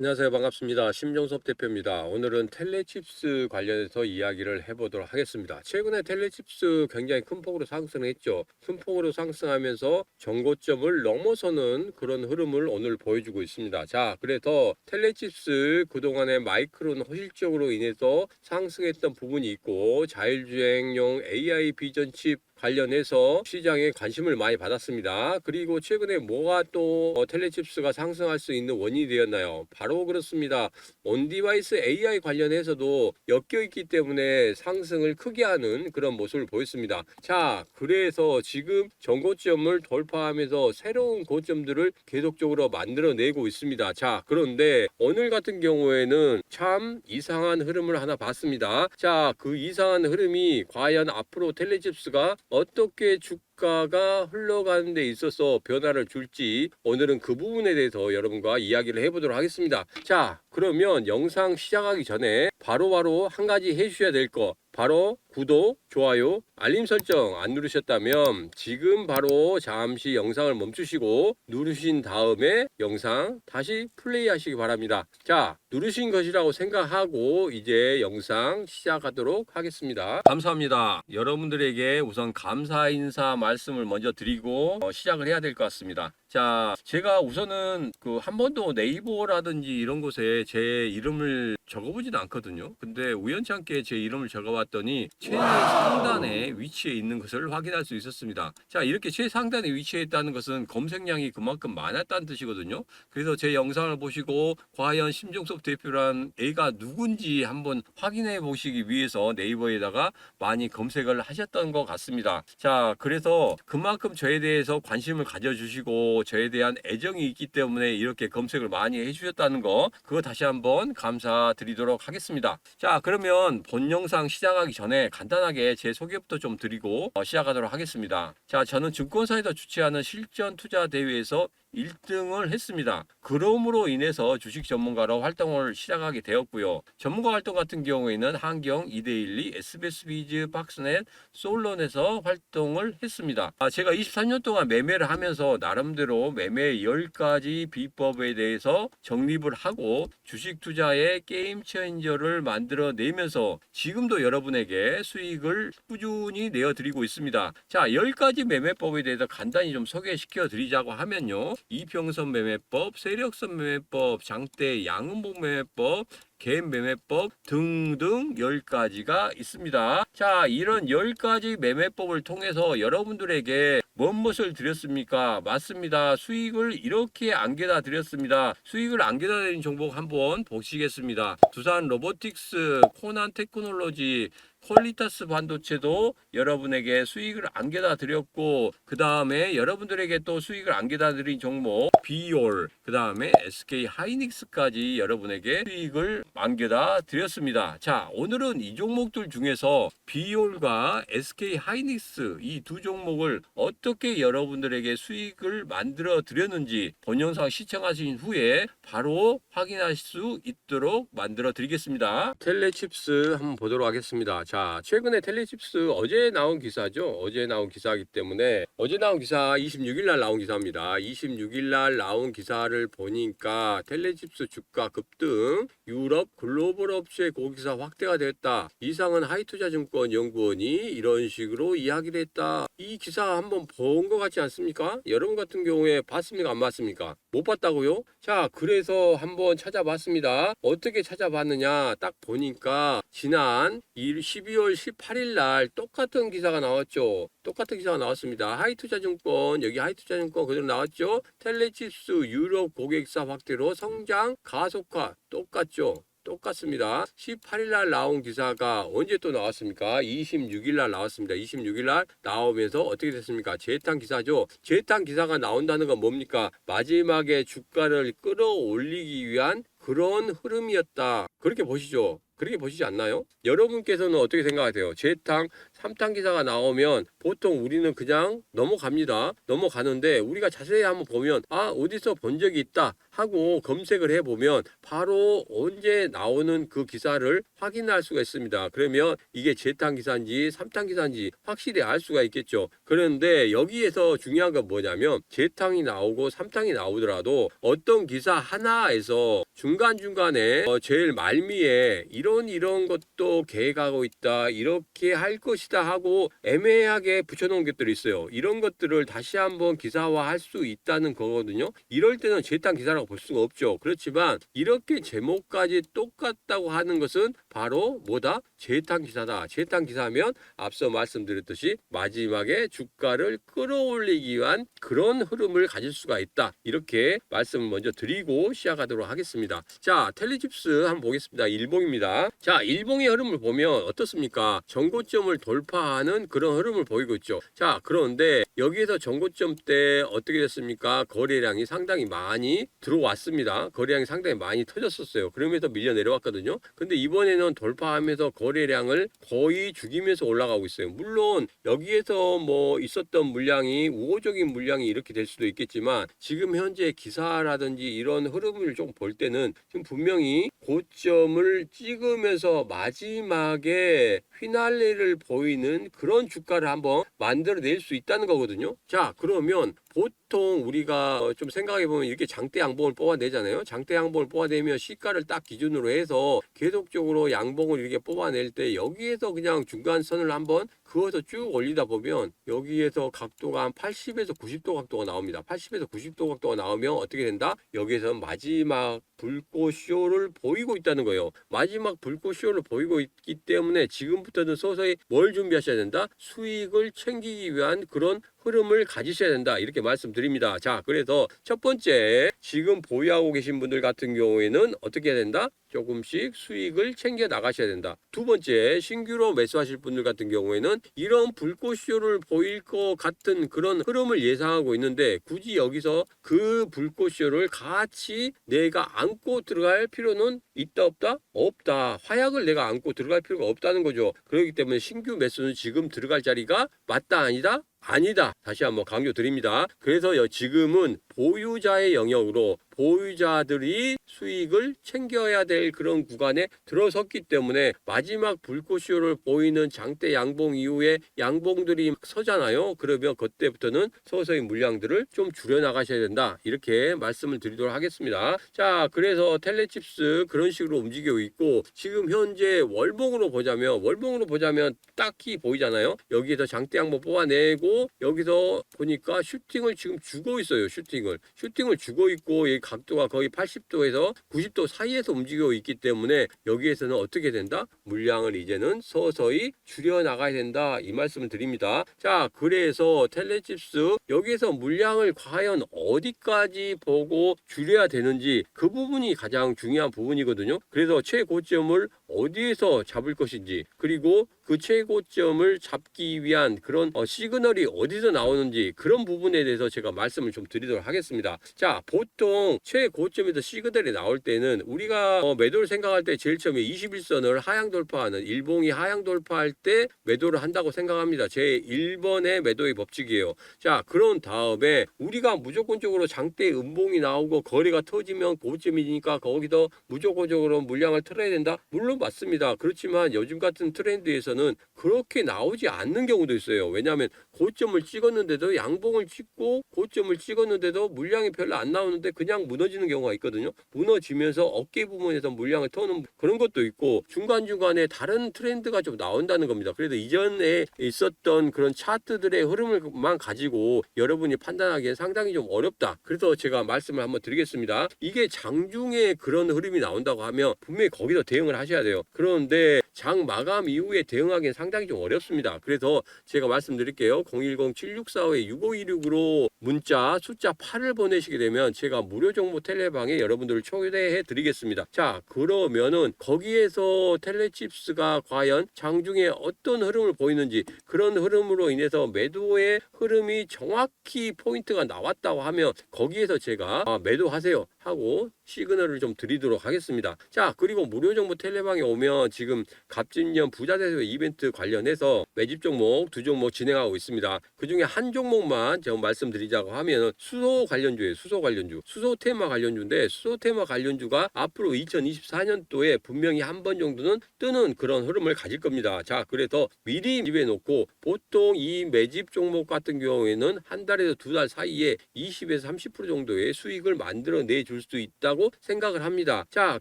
안녕하세요. 반갑습니다. 심정섭 대표입니다. 오늘은 텔레칩스 관련해서 이야기를 해보도록 하겠습니다. 최근에 텔레칩스 굉장히 큰 폭으로 상승했죠. 큰 폭으로 상승하면서 정고점을 넘어서는 그런 흐름을 오늘 보여주고 있습니다. 자, 그래서 텔레칩스 그동안에 마이크론 허실적으로 인해서 상승했던 부분이 있고 자율주행용 AI 비전 칩 관련해서 시장에 관심을 많이 받았습니다. 그리고 최근에 뭐가 또 텔레칩스가 상승할 수 있는 원인이 되었나요? 바로 그렇습니다. 온디바이스 AI 관련해서도 엮여 있기 때문에 상승을 크게 하는 그런 모습을 보였습니다. 자, 그래서 지금 전고점을 돌파하면서 새로운 고점들을 계속적으로 만들어내고 있습니다. 자, 그런데 오늘 같은 경우에는 참 이상한 흐름을 하나 봤습니다. 자, 그 이상한 흐름이 과연 앞으로 텔레칩스가 어떻게 주가가 흘러가는 데 있어서 변화를 줄지 오늘은 그 부분에 대해서 여러분과 이야기를 해보도록 하겠습니다. 자, 그러면 영상 시작하기 전에 바로바로 한 가지 해주셔야 될 거, 바로 구독, 좋아요, 알림 설정 안 누르셨다면 지금 바로 잠시 영상을 멈추시고 누르신 다음에 영상 다시 플레이 하시기 바랍니다. 자, 누르신 것이라고 생각하고 이제 영상 시작하도록 하겠습니다. 감사합니다. 여러분들에게 우선 감사 인사 말씀을 먼저 드리고 시작을 해야 될 것 같습니다. 자, 제가 우선은 한 번도 네이버라든지 이런 곳에 제 이름을 적어보지는 않거든요. 근데 우연치 않게 제 이름을 적어봤더니 최상단에 위치해 있는 것을 확인할 수 있었습니다. 자, 이렇게 최상단에 위치해 있다는 것은 검색량이 그만큼 많았다는 뜻이거든요. 그래서 제 영상을 보시고 과연 심정섭 대표란 애가 누군지 한번 확인해 보시기 위해서 네이버에다가 많이 검색을 하셨던 것 같습니다. 자, 그래서 그만큼 저에 대해서 관심을 가져주시고 저에 대한 애정이 있기 때문에 이렇게 검색을 많이 해주셨다는 거, 그거 다시 한번 감사드리도록 하겠습니다. 자, 그러면 본 영상 시작하기 전에 간단하게 제 소개부터 좀 드리고 시작하도록 하겠습니다. 자, 저는 증권사에서 주최하는 실전 투자 대회에서 1등을 했습니다. 그럼으로 인해서 주식 전문가로 활동을 시작하게 되었고요. 전문가 활동 같은 경우에는 한경, 이데일리, SBS 비즈, 박스넷, 솔론에서 활동을 했습니다. 제가 23년 동안 매매를 하면서 나름대로 매매 10가지 비법에 대해서 정립을 하고 주식 투자의 게임 체인저를 만들어내면서 지금도 여러분에게 수익을 꾸준히 내어드리고 있습니다. 자, 10가지 매매법에 대해서 간단히 좀 소개시켜 드리자고 하면요. 이평선 매매법, 세력선 매매법, 장대 양음봉 매매법, 갭 매매법 등등 10가지가 있습니다. 자, 이런 10가지 매매법을 통해서 여러분들에게 무엇을 드렸습니까? 맞습니다. 수익을 이렇게 안겨다 드렸습니다. 수익을 안겨다 드린 종목 한번 보시겠습니다. 두산 로보틱스, 코난 테크놀로지, 퀄리타스 반도체도 여러분에게 수익을 안겨다 드렸고, 그 다음에 여러분들에게 또 수익을 안겨다 드린 종목 비올, 그 다음에 SK 하이닉스까지 여러분에게 수익을 안겨다 드렸습니다. 자, 오늘은 이 종목들 중에서 비올과 SK 하이닉스 이 두 종목을 어떻게 여러분들에게 수익을 만들어 드렸는지 본 영상 시청하신 후에 바로 확인할 수 있도록 만들어 드리겠습니다. 텔레칩스 한번 보도록 하겠습니다. 자, 최근에 텔레칩스 어제 나온 기사죠. 어제 나온 기사이기 때문에 어제 나온 기사 26일 날 나온 기사입니다. 26일 날 나온 기사를 보니까 텔레칩스 주가 급등, 유럽 글로벌 업체 고기사 확대가 됐다. 이상은 하이투자증권 연구원이 이런 식으로 이야기를 했다. 이 기사 한번 본 것 같지 않습니까? 여러분 같은 경우에 봤습니까? 안 봤습니까? 못 봤다고요? 자, 그래서 한번 찾아봤습니다. 어떻게 찾아봤느냐? 딱 보니까 지난 12월 18일 날 똑같은 기사가 나왔죠. 똑같은 기사가 나왔습니다. 하이투자증권, 여기 하이투자증권 그대로 나왔죠. 텔레칩스 유럽 고객사 확대로 성장 가속화 똑같죠. 똑같습니다. 18일 날 나온 기사가 언제 또 나왔습니까? 26일 날 나왔습니다. 26일 날 나오면서 어떻게 됐습니까? 재탄 기사죠. 재탄 기사가 나온다는 건 뭡니까? 마지막에 주가를 끌어올리기 위한 그런 흐름이었다. 그렇게 보시죠. 그렇게 보시지 않나요? 여러분께서는 어떻게 생각하세요? 재탕, 삼탕 기사가 나오면 보통 우리는 그냥 넘어갑니다. 넘어가는데 우리가 자세히 한번 보면 어디서 본 적이 있다 하고 검색을 해보면 바로 언제 나오는 그 기사를 확인할 수가 있습니다. 그러면 이게 재탕 기사인지 삼탕 기사인지 확실히 알 수가 있겠죠. 그런데 여기에서 중요한 건 뭐냐면 재탕이 나오고 삼탕이 나오더라도 어떤 기사 하나에서 중간중간에 제일 말미에 이런 것도 계획하고 있다, 이렇게 할 것이다 하고 애매하게 붙여놓은 것들이 있어요. 이런 것들을 다시 한번 기사화할 수 있다는 거거든요. 이럴 때는 재탕 기사라고 볼 수가 없죠. 그렇지만 이렇게 제목까지 똑같다고 하는 것은 바로 뭐다? 재탕 기사다. 재탕 기사면 앞서 말씀드렸듯이 마지막에 주가를 끌어올리기 위한 그런 흐름을 가질 수가 있다. 이렇게 말씀을 먼저 드리고 시작하도록 하겠습니다. 자, 텔레칩스 한번 보겠습니다. 일봉입니다. 자, 일봉의 흐름을 보면 어떻습니까? 전고점을 돌파하는 그런 흐름을 보이고 있죠. 자, 그런데 여기에서 전고점 때 어떻게 됐습니까? 거래량이 상당히 많이 들어왔습니다. 거래량이 상당히 많이 터졌었어요. 그러면서 밀려 내려왔거든요. 근데 이번에는 돌파하면서 거래량을 거의 죽이면서 올라가고 있어요. 물론 여기에서 뭐 있었던 물량이 우호적인 물량이 이렇게 될 수도 있겠지만 지금 현재 기사라든지 이런 흐름을 좀 볼 때는 지금 분명히 고점을 찍으면서 마지막에 휘날레를 보이는 그런 주가를 한번 만들어낼 수 있다는 거거든요. 자, 그러면 보통 우리가 좀 생각해보면 이렇게 장대 양봉을 뽑아내잖아요. 장대 양봉을 뽑아내면 시가를 딱 기준으로 해서 계속적으로 양봉을 이렇게 뽑아낼 때 여기에서 그냥 중간선을 한번 그어서 쭉 올리다 보면 여기에서 각도가 한 80에서 90도 각도가 나옵니다. 80에서 90도 각도가 나오면 어떻게 된다? 여기에서 마지막 불꽃쇼를 보이고 있다는 거예요. 마지막 불꽃쇼를 보이고 있기 때문에 지금부터는 서서히 뭘 준비하셔야 된다? 수익을 챙기기 위한 그런 흐름을 가지셔야 된다. 이렇게 말씀드립니다. 자, 그래서 첫 번째 지금 보유하고 계신 분들 같은 경우에는 어떻게 해야 된다? 조금씩 수익을 챙겨 나가셔야 된다. 두 번째, 신규로 매수하실 분들 같은 경우에는 이런 불꽃쇼를 보일 것 같은 그런 흐름을 예상하고 있는데 굳이 여기서 그 불꽃쇼를 같이 내가 안고 들어갈 필요는 있다 없다? 없다. 화약을 내가 안고 들어갈 필요가 없다는 거죠. 그렇기 때문에 신규 매수는 지금 들어갈 자리가 맞다 아니다? 아니다. 다시 한번 강조드립니다. 그래서 지금은 보유자의 영역으로 보유자들이 수익을 챙겨야 될 그런 구간에 들어섰기 때문에 마지막 불꽃쇼를 보이는 장대 양봉 이후에 양봉들이 서잖아요. 그러면 그때부터는 서서히 물량들을 좀 줄여 나가셔야 된다. 이렇게 말씀을 드리도록 하겠습니다. 자, 그래서 텔레칩스 그런 식으로 움직이고 있고 지금 현재 월봉으로 보자면 딱히 보이잖아요. 여기에서 장대 양봉 뽑아내고 여기서 보니까 슈팅을 지금 주고 있어요. 슈팅을 주고 있고 이 각도가 거의 80도에서 90도 사이에서 움직이고 있기 때문에 여기에서는 어떻게 된다? 물량을 이제는 서서히 줄여 나가야 된다. 이 말씀을 드립니다. 자, 그래서 텔레칩스 여기에서 물량을 과연 어디까지 보고 줄여야 되는지 그 부분이 가장 중요한 부분이거든요. 그래서 최고점을 어디에서 잡을 것인지 그리고 그 최고점을 잡기 위한 그런 시그널이 어디서 나오는지 그런 부분에 대해서 제가 말씀을 좀 드리도록 하겠습니다. 자, 보통 최고점에서 시그널이 나올 때는 우리가 매도를 생각할 때 제일 처음에 21선을 하향 돌파하는 일봉이 하향 돌파할 때 매도를 한다고 생각합니다. 제 1번의 매도의 법칙이에요. 자, 그런 다음에 우리가 무조건적으로 장대 음봉이 나오고 거래가 터지면 고점이니까 거기서 무조건적으로 물량을 틀어야 된다? 물론 맞습니다. 그렇지만 요즘 같은 트렌드에서는 그렇게 나오지 않는 경우도 있어요. 왜냐하면 고점을 찍었는데도 양봉을 찍고 고점을 찍었는데도 물량이 별로 안 나오는데 그냥 무너지는 경우가 있거든요. 무너지면서 어깨 부분에서 물량을 터는 그런 것도 있고 중간중간에 다른 트렌드가 좀 나온다는 겁니다. 그래서 이전에 있었던 그런 차트들의 흐름을만 가지고 여러분이 판단하기엔 상당히 좀 어렵다. 그래서 제가 말씀을 한번 드리겠습니다. 이게 장중에 그런 흐름이 나온다고 하면 분명히 거기서 대응을 하셔야 돼요. 그런데 장 마감 이후에 대응하기는 상당히 좀 어렵습니다. 그래서 제가 말씀드릴게요. 010-7645-6526으로 문자 숫자 8을 보내시게 되면 제가 무료 정보 텔레방에 여러분들을 초대해 드리겠습니다. 자, 그러면은 거기에서 텔레칩스가 과연 장중에 어떤 흐름을 보이는지, 그런 흐름으로 인해서 매도의 흐름이 정확히 포인트가 나왔다고 하면 거기에서 제가 매도하세요 하고 시그널을 좀 드리도록 하겠습니다. 자, 그리고 무료 정보 텔레방에 오면 지금 갑진년 부자대회 이벤트 관련해서 매집 종목 2종목 진행하고 있습니다. 그 중에 한 종목만 제가 말씀드리자고 하면 수소 관련주예요. 수소 관련주. 수소 테마 관련주인데, 수소 테마 관련주가 앞으로 2024년도에 분명히 한 번 정도는 뜨는 그런 흐름을 가질 겁니다. 자, 그래서 미리 매집해 놓고 보통 이 매집 종목 같은 경우에는 한 달에서 두 달 사이에 20에서 30% 정도의 수익을 만들어내 줄 수 있다고 생각을 합니다. 자,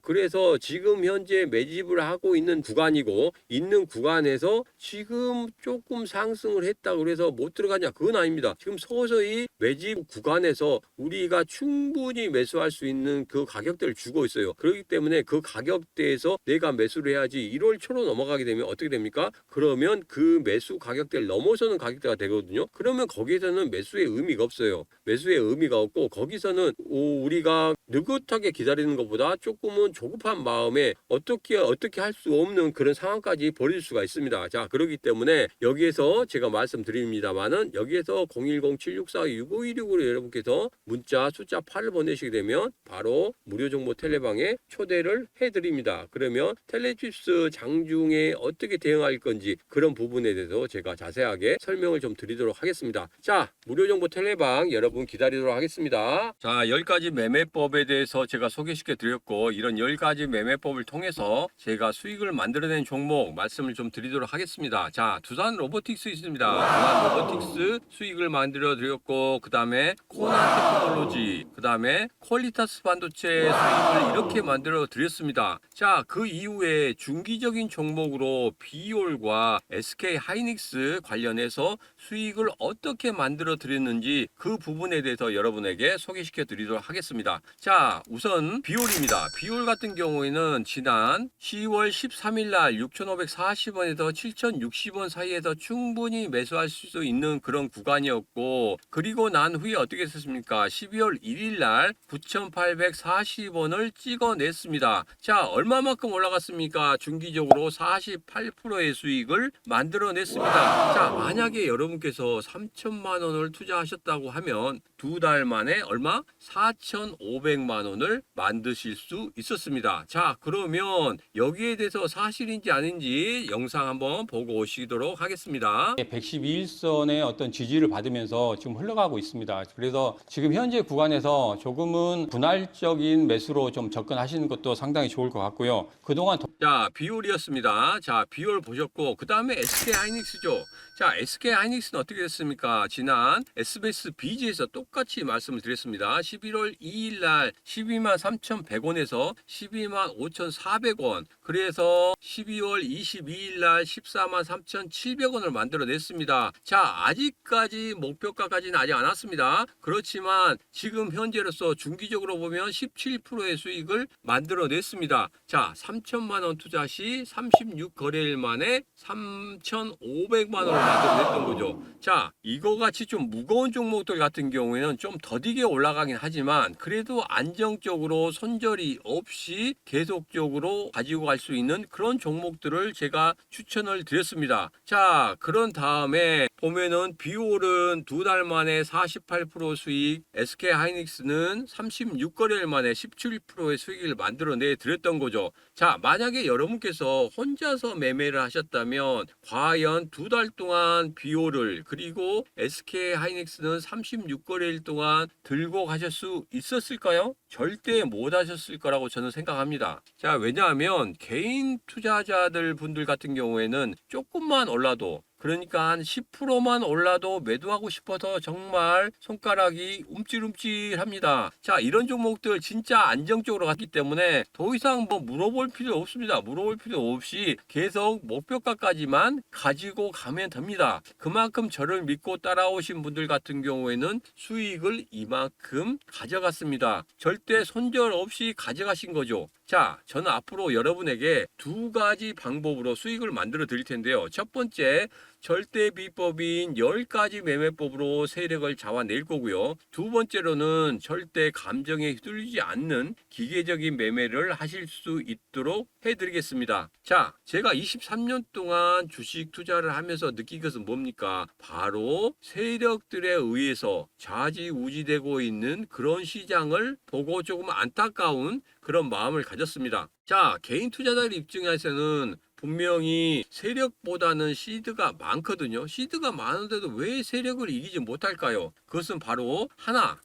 그래서 지금 현재 매집을 하고 있는 구간이고, 있는 구간에서 지금 조금 상승을 했다 그래서 못 들어가냐, 그건 아닙니다. 지금 서서히 매집 구간에서 우리가 충분히 매수할 수 있는 그 가격대를 주고 있어요. 그렇기 때문에 그 가격대에서 내가 매수를 해야지. 1월 초로 넘어가게 되면 어떻게 됩니까? 그러면 그 매수 가격대를 넘어서는 가격대가 되거든요. 그러면 거기에서는 매수의 의미가 없어요. 매수의 의미가 없고, 거기서는 우리가 느긋하게 기다리는 것보다 조금은 조급한 마음에 어떻게 할 수 없는 그런 상황까지 벌일 수가 있습니다. 자, 그렇기 때문에 여기에서 제가 말씀드립니다만은, 여기에서 010-7642-6526으로 여러분께서 문자 숫자 8을 보내시게 되면 바로 무료 정보 텔레방에 초대를 해드립니다. 그러면 텔레칩스 장중에 어떻게 대응할 건지 그런 부분에 대해서 제가 자세하게 설명을 좀 드리도록 하겠습니다. 자, 무료 정보 텔레방 여러분 기다리도록 하겠습니다. 자, 10가지 매매법에 대해서 제가 소개시켜 드렸고, 이런 10가지 매매법을 통해서 제가 수익을 만들어낸 종목 말씀을 좀 드리도록 하겠습니다. 자, 두산 로보틱스 있습니다. 두산 로보틱스 수익을 만들어 드렸고, 그 다음에 코나 테크놀로지, 그 다음에 퀄리타스 반도체 수익을 이렇게 만들어 드렸습니다. 자, 그 이후에 중기적인 종목으로 비올과 SK 하이닉스 관련해서 수익을 어떻게 만들어 드렸는지 그 부분에 대해서 여러분에게 소개시켜 드리도록 하겠습니다. 자, 우선 비올입니다. 비올 같은 경우에는 지난 10월 13일 날 6,540원에서 7,060원 사이에서 충분히 매수할 수 있는 그런 구간이었고, 그리고 난 후에 어떻게 했습니까? 12월 1일 날 9,840원을 찍어냈습니다. 자, 얼마만큼 올라갔습니까? 중기적으로 48%의 수익을 만들어냈습니다. 자, 만약에 여러분께서 3천만 원을 투자하셨다고 하면 두 달 만에 얼마? 4,500만 원을 만드실 수 있었습니다. 자, 그러면 여기에 대해서 사실인지 아닌지 영상 한번 보고 오시도록 하겠습니다. 112일선의 어떤 지지를 받으면서 지금 흘러가고 있습니다. 그래서 지금 현재 구간에서 조금은 분할적인 매수로 좀 접근하시는 것도 상당히 좋을 것 같고요. 그동안 자, 비올이었습니다. 자, 비올 보셨고, 그 다음에 SK 하이닉스죠. 자, SK 하이닉스는 어떻게 됐습니까? 지난 SBS BG에서 똑같이 말씀을 드렸습니다. 11월 2일 날 12만 3,100원에서 12만 5,400원. 그래서 12월 22일 날 14만 3,700원을 만들어냈습니다. 자, 아직까지 목표가까지는 아직 안 왔습니다. 그렇지만 지금 현재로서 중기적으로 보면 17%의 수익을 만들어냈습니다. 자, 3천만 원 투자 시 36거래일 만에 3,500만 원을 만들어냈던 거죠. 자, 이거 같이 좀 무거운 종목들 같은 경우에는 좀 더디게 올라가긴 하지만 그래도 안정적으로 손절이 없이 계속적으로 가지고 갈 수 있는 그런 종목들을 제가 추천을 드렸습니다. 자, 그런 다음에 보면은 비올은 두 달 만에 48% 수익, SK 하이닉스는 36거래일 만에 17%의 수익을 만들어내 드렸던 거죠. 자, 만약에 여러분께서 혼자서 매매를 하셨다면 과연 두 달 동안 비올을, 그리고 SK 하이닉스는 36거래일 동안 들고 가실 수 있었을까요? 절대 못 하셨을 거라고 저는 생각합니다. 자, 왜냐하면 개인 투자자들 분들 같은 경우에는 조금만 올라도, 그러니까 한 10%만 올라도 매도하고 싶어서 정말 손가락이 움찔움찔합니다. 자, 이런 종목들 진짜 안정적으로 갔기 때문에 더 이상 뭐 물어볼 필요 없습니다. 물어볼 필요 없이 계속 목표가까지만 가지고 가면 됩니다. 그만큼 저를 믿고 따라오신 분들 같은 경우에는 수익을 이만큼 가져갔습니다. 절대 손절 없이 가져가신 거죠. 자, 저는 앞으로 여러분에게 두 가지 방법으로 수익을 만들어 드릴 텐데요. 첫 번째, 절대 비법인 10가지 매매법으로 세력을 잡아낼 거고요. 두 번째로는 절대 감정에 휘둘리지 않는 기계적인 매매를 하실 수 있도록 해드리겠습니다. 자, 제가 23년 동안 주식 투자를 하면서 느낀 것은 뭡니까? 바로 세력들에 의해서 좌지우지되고 있는 그런 시장을 보고 조금 안타까운 그런 마음을 가졌습니다. 자, 개인 투자자들 입장에서는 분명히 세력보다는 시드가 많거든요. 시드가 많은데도 왜 세력을 이기지 못할까요? 그것은 바로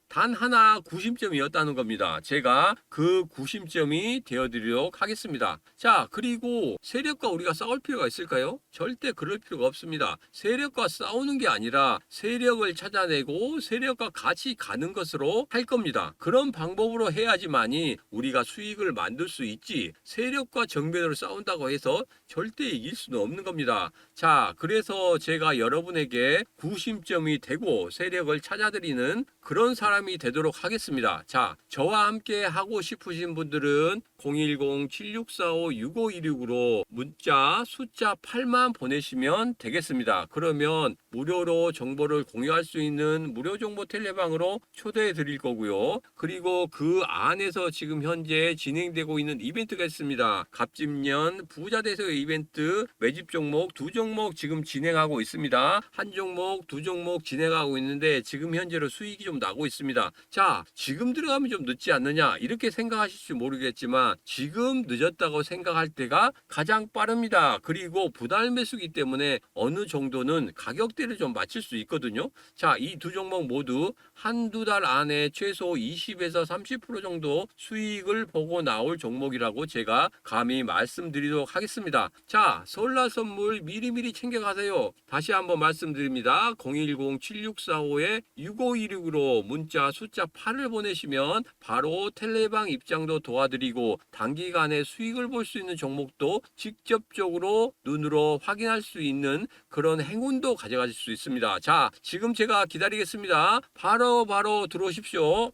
단 하나 구심점이었다는 겁니다. 제가 그 구심점이 되어드리도록 하겠습니다. 자, 그리고 세력과 우리가 싸울 필요가 있을까요? 절대 그럴 필요가 없습니다. 세력과 싸우는 게 아니라 세력을 찾아내고 세력과 같이 가는 것으로 할 겁니다. 그런 방법으로 해야지만이 우리가 수익을 만들 수 있지, 세력과 정면으로 싸운다고 해서 절대 이길 수는 없는 겁니다. 자, 그래서 제가 여러분에게 구심점이 되고 세력을 찾아드리는 그런 사람이 되도록 하겠습니다. 자, 저와 함께 하고 싶으신 분들은 010-7645-6516으로 문자 숫자 8만 보내시면 되겠습니다. 그러면 무료로 정보를 공유할 수 있는 무료 정보 텔레방으로 초대해 드릴 거고요. 그리고 그 안에서 지금 현재 진행되고 있는 이벤트가 있습니다. 갑진년 부자 대세의 이벤트 매집 종목 두 종목 지금 진행하고 있습니다. 한 종목, 두 종목 진행하고 있는데 지금 현재로 수익이 좀 나고 있습니다. 자, 지금 들어가면 좀 늦지 않느냐 이렇게 생각하실지 모르겠지만 지금 늦었다고 생각할 때가 가장 빠릅니다. 그리고 분할 매수기 때문에 어느 정도는 가격대를 좀 맞출 수 있거든요. 자, 이 두 종목 모두 한두 달 안에 최소 20에서 30% 정도 수익을 보고 나올 종목이라고 제가 감히 말씀드리도록 하겠습니다. 자, 설날 선물 미리미리 챙겨가세요. 다시 한번 말씀드립니다. 010-7645-6516으로 문자 숫자 8을 보내시면 바로 텔레방 입장도 도와드리고 단기간에 수익을 볼 수 있는 종목도 직접적으로 눈으로 확인할 수 있는 그런 행운도 가져가실 수 있습니다. 자, 지금 제가 기다리겠습니다. 바로 들어오십시오.